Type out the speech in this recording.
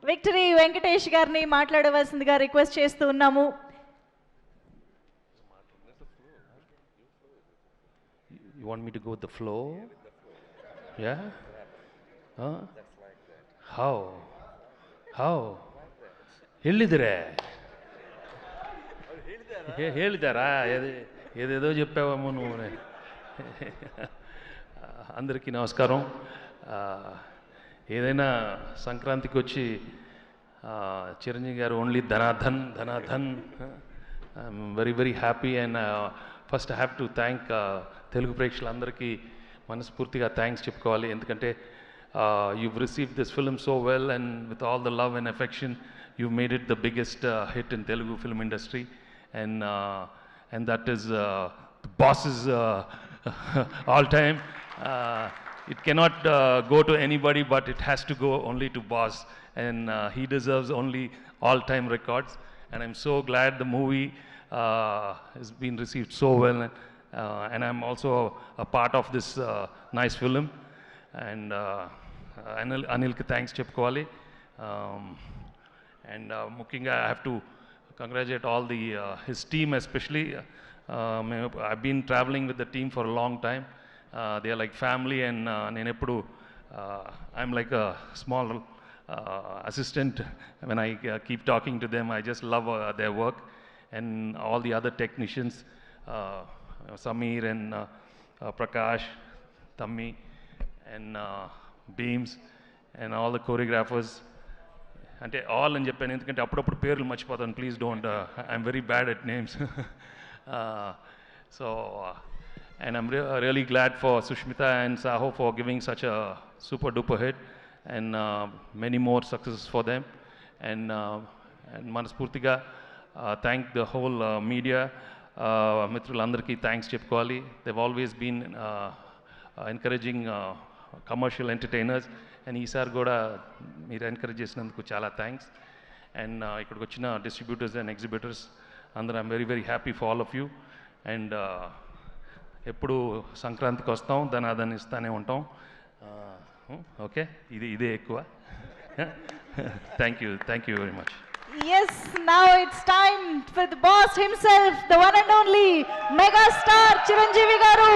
Victory Venkatesh గారిని మాట్లాడవలసిందిగా request చేస్తూ ఉన్నాము. You want me to go with the flow? Yeah? Huh? How? ಹೇಳಿದರೆ ಹೇಳಿದಾರಾ ఏదేదో చెప్పావేమో నువ్వు. అందరికీ నమస్కారం. ఏదైనా సంక్రాంతికి వచ్చి చిరంజీవి గారు ఓన్లీ ధనాధన్ I'm very very happy. And first I have to thank Telugu ప్రేక్షకులందరికీ మనస్ఫూర్తిగా థ్యాంక్స్ చెప్పుకోవాలి. ఎందుకంటే you've received this film so well, and with all the love and affection you've made it the biggest hit in Telugu film industry, and that is the boss's all time. It cannot go to anybody, but it has to go only to boss, and he deserves only all time records. And I'm so glad the movie has been received so well, and I'm also a part of this nice film. And Anilki thanks చెప్పుకోవాలి. And ముఖ్యంగా I have to congratulate all his team especially. I've been traveling with the team for a long time. They are like family, and నేను ఎప్పుడు I'm like a small assistant when I keep talking to them. I just love their work, and all the other technicians, Samir and Prakash, Tammi, and Beams, and all the choreographers. అంటే all అని చెప్పాను ఎందుకంటే అప్పుడప్పుడు పేర్లు మర్చిపోతాను. Please don't, I'm very bad at names. So and I'm really glad for Sushmita and Saho for giving such a super duper hit, and many more successes for them. And మనస్ఫూర్తిగా thank the whole media మిత్రులందరికీ thanks చెప్పుకోవాలి. they've always been encouraging commercial entertainers, and ఈసారి కూడా మీరు encourage చేసినందుకు చాలా thanks. And ఇక్కడికి వచ్చిన డిస్ట్రిబ్యూటర్స్ అండ్ ఎగ్జిబిటర్స్ అందరూ I'm very very happy for all of you. And ఎప్పుడు సంక్రాంతికి వస్తాం, దాన్ని ఇస్తానే ఉంటాం. ఓకే, ఇదే ఎక్కువ. Thank you very much. Yes, now it's time for the boss himself, the one and only mega star Chiranjeevi garu.